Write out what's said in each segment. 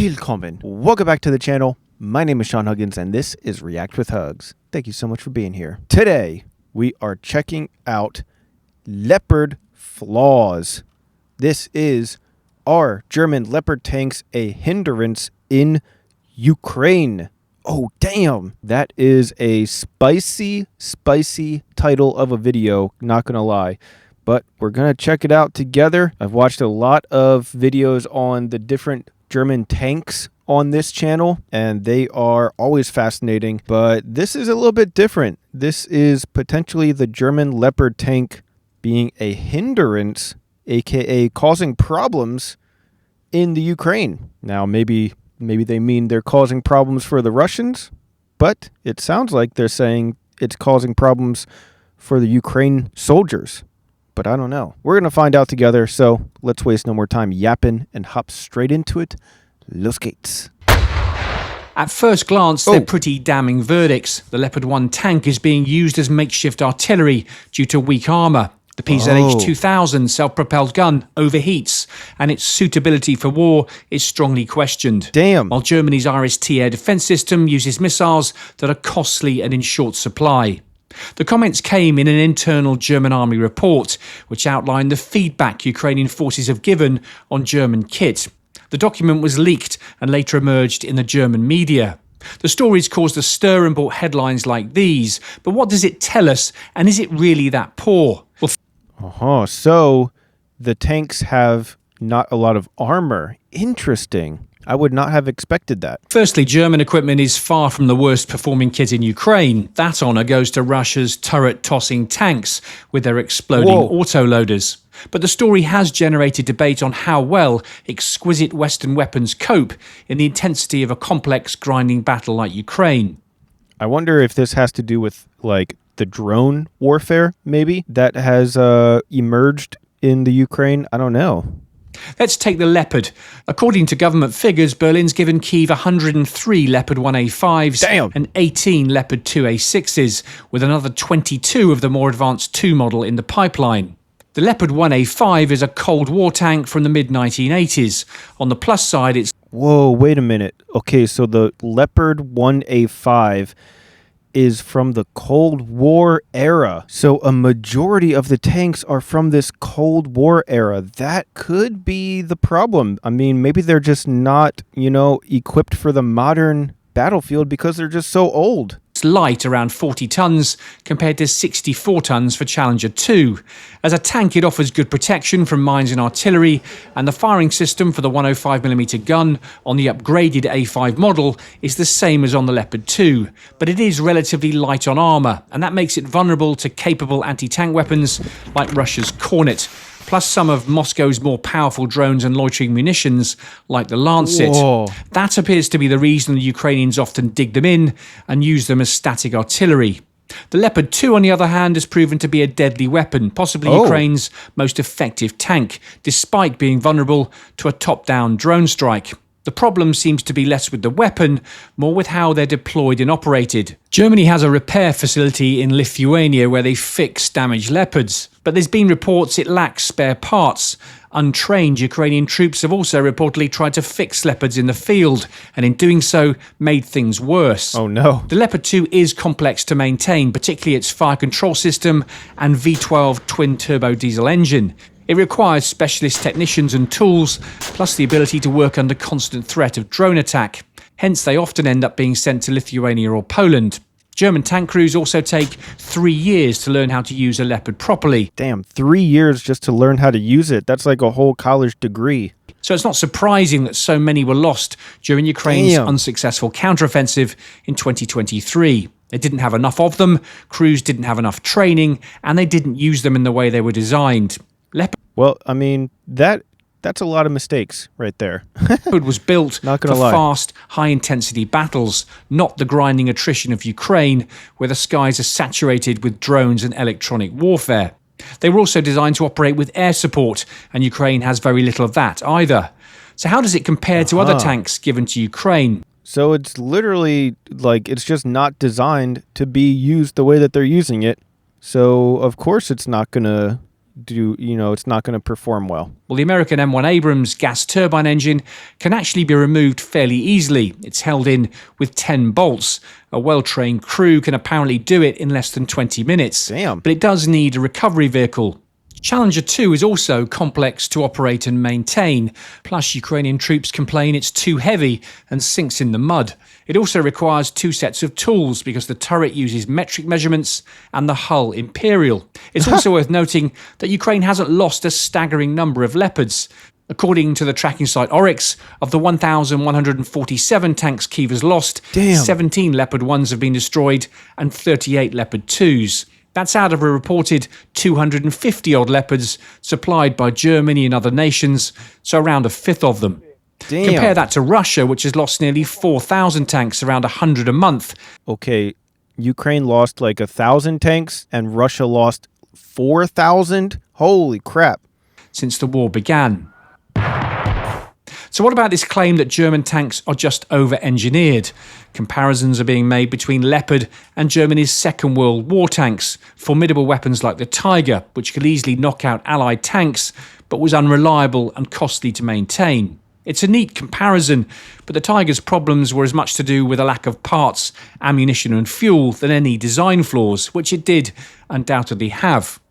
Willkommen. Welcome back to the channel. My name is Sean Huggins, and this is React with Hugs. Thank you so much for being here. Today, we are checking out Leopard flaws. This is, are German Leopard tanks a hindrance in Ukraine? Oh, damn. That is a spicy title of a video, not gonna lie. But we're gonna check it out together. I've watched a lot of videos on the different German tanks on this channel, and they are always fascinating, but this is a little bit different. This is potentially the German Leopard tank being a hindrance, aka causing problems in the Ukraine. Now, maybe they mean they're causing problems for the Russians, but it sounds like they're saying it's causing problems for the Ukraine soldiers. But I don't know. We're going to find out together, so let's waste no more time yapping and hop straight into it. Los geht's. At first glance, they're pretty damning verdicts. The Leopard 1 tank is being used as makeshift artillery due to weak armour. The PZH-2000 self-propelled gun overheats, and its suitability for war is strongly questioned. Damn. While Germany's IRIS-T air defence system uses missiles that are costly and in short supply. The comments came in an internal German army report, which outlined the feedback Ukrainian forces have given on German kit. The document was leaked and later emerged in the German media. The stories caused a stir and brought headlines like these. But what does it tell us, and is it really that poor? Well, so the tanks have not a lot of armor. Interesting. I would not have expected that. Firstly, German equipment is far from the worst performing kit in Ukraine. That honour goes to Russia's turret-tossing tanks with their exploding autoloaders. But the story has generated debate on how well exquisite Western weapons cope in the intensity of a complex, grinding battle like Ukraine. I wonder if this has to do with, like, the drone warfare, maybe, that has emerged in the Ukraine. I don't know. Let's take the Leopard. According to government figures, Berlin's given Kyiv 103 Leopard 1A5s and 18 Leopard 2A6s, with another 22 of the more advanced 2 model in the pipeline. The Leopard 1A5 is a Cold War tank from the mid-1980s. On the plus side, it's... Whoa, wait a minute. Okay, so the Leopard 1A5 is from the Cold War era. So a majority of the tanks are from this Cold War era. That could be the problem. I mean, maybe they're just not, equipped for the modern battlefield because they're just so old. It's light, around 40 tons, compared to 64 tons for Challenger 2. As a tank, it offers good protection from mines and artillery, and the firing system for the 105mm gun on the upgraded A5 model is the same as on the Leopard 2, but it is relatively light on armour, and that makes it vulnerable to capable anti-tank weapons like Russia's Kornet, plus some of Moscow's more powerful drones and loitering munitions, like the Lancet. Whoa. That appears to be the reason the Ukrainians often dig them in and use them as static artillery. The Leopard 2, on the other hand, has proven to be a deadly weapon, possibly Ukraine's most effective tank, despite being vulnerable to a top-down drone strike. The problem seems to be less with the weapon, more with how they're deployed and operated. Germany has a repair facility in Lithuania where they fix damaged Leopards, but there's been reports it lacks spare parts. Untrained Ukrainian troops have also reportedly tried to fix Leopards in the field, and in doing so, made things worse. Oh no. The Leopard 2 is complex to maintain, particularly its fire control system and V12 twin-turbo diesel engine. It requires specialist technicians and tools, plus the ability to work under constant threat of drone attack. Hence, they often end up being sent to Lithuania or Poland. German tank crews also take 3 years to learn how to use a Leopard properly. Damn, 3 years just to learn how to use it. That's like a whole college degree. So it's not surprising that so many were lost during Ukraine's unsuccessful counteroffensive in 2023. They didn't have enough of them, crews didn't have enough training, and they didn't use them in the way they were designed. Well, I mean, that's a lot of mistakes right there. Leopard was built for lie. fast, high-intensity battles, not the grinding attrition of Ukraine, where the skies are saturated with drones and electronic warfare. They were also designed to operate with air support, and Ukraine has very little of that either. So how does it compare to other tanks given to Ukraine? So it's literally like it's just not designed to be used the way that they're using it. So, of course, it's not going to it's not going to perform well? Well, the American M1 Abrams gas turbine engine can actually be removed fairly easily. It's held in with 10 bolts. A well-trained crew can apparently do it in less than 20 minutes. Damn. But it does need a recovery vehicle. Challenger 2 is also complex to operate and maintain. Plus, Ukrainian troops complain it's too heavy and sinks in the mud. It also requires 2 sets of tools because the turret uses metric measurements and the hull imperial. It's also worth noting that Ukraine hasn't lost a staggering number of Leopards. According to the tracking site Oryx, of the 1,147 tanks Kyiv has lost, 17 Leopard 1s have been destroyed and 38 Leopard 2s. That's out of a reported 250-odd Leopards supplied by Germany and other nations, so around a fifth of them. Damn. Compare that to Russia, which has lost nearly 4,000 tanks, around 100 a month. Okay, Ukraine lost like 1,000 tanks and Russia lost 4,000? Holy crap. Since the war began. So what about this claim that German tanks are just over-engineered? Comparisons are being made between Leopard and Germany's Second World War tanks, formidable weapons like the Tiger, which could easily knock out Allied tanks, but was unreliable and costly to maintain. It's a neat comparison, but the Tiger's problems were as much to do with a lack of parts, ammunition and fuel than any design flaws, which it did undoubtedly have.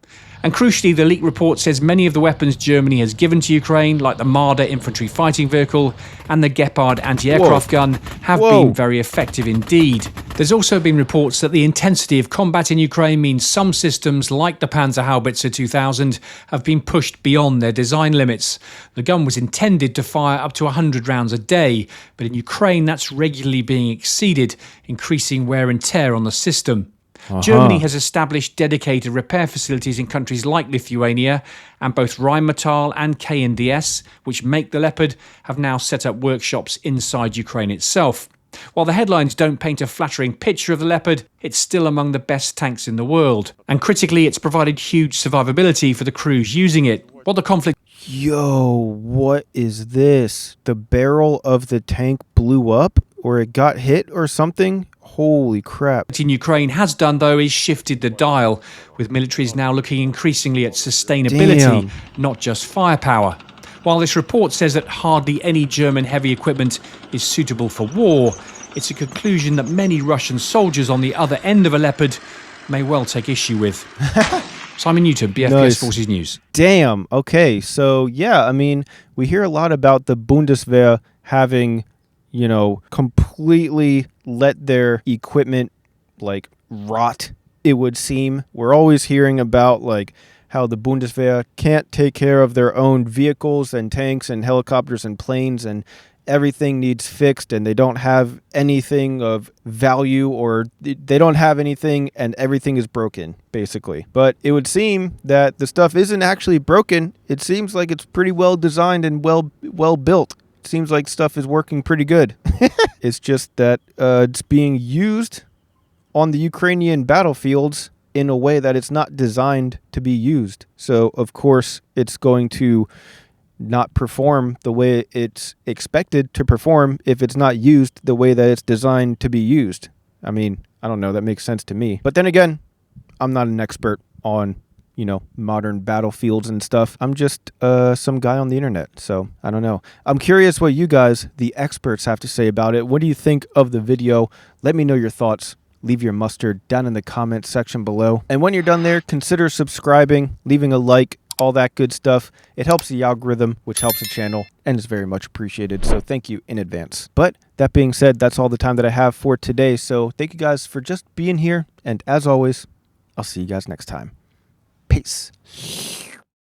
And crucially, the leak report says many of the weapons Germany has given to Ukraine, like the Marder infantry fighting vehicle and the Leopard anti-aircraft gun, have been very effective indeed. There's also been reports that the intensity of combat in Ukraine means some systems, like the Panzerhaubitze 2000, have been pushed beyond their design limits. The gun was intended to fire up to 100 rounds a day, but in Ukraine that's regularly being exceeded, increasing wear and tear on the system. Germany has established dedicated repair facilities in countries like Lithuania, and both Rheinmetall and KNDS, which make the Leopard, have now set up workshops inside Ukraine itself. While the headlines don't paint a flattering picture of the Leopard, it's still among the best tanks in the world. And critically, it's provided huge survivability for the crews using it. While the conflict... Yo, what is this? The barrel of the tank blew up? Or it got hit or something? Holy crap. in Ukraine has done, though, is shifted the dial, with militaries now looking increasingly at sustainability, not just firepower. While this report says that hardly any German heavy equipment is suitable for war, it's a conclusion that many Russian soldiers on the other end of a Leopard may well take issue with. Simon Newton, BFPS Forces News. Damn. Okay. So, yeah, I mean, we hear a lot about the Bundeswehr having, completely let their equipment, rot, it would seem. We're always hearing about, how the Bundeswehr can't take care of their own vehicles and tanks and helicopters and planes, and everything needs fixed, and they don't have anything of value, or they don't have anything, and everything is broken, basically. But it would seem that the stuff isn't actually broken. It seems like it's pretty well designed and well built. It seems like stuff is working pretty good. It's just that it's being used on the Ukrainian battlefields in a way that it's not designed to be used. So, of course, it's going to not perform the way it's expected to perform if it's not used the way that it's designed to be used. I mean, I don't know. That makes sense to me. But then again, I'm not an expert on, modern battlefields and stuff. I'm just some guy on the internet. So I don't know. I'm curious what you guys, the experts, have to say about it. What do you think of the video? Let me know your thoughts. Leave your mustard down in the comments section below. And when you're done there, consider subscribing, leaving a like, all that good stuff. It helps the algorithm, which helps the channel, and is very much appreciated. So thank you in advance. But that being said, that's all the time that I have for today. So thank you guys for just being here. And as always, I'll see you guys next time. Peace.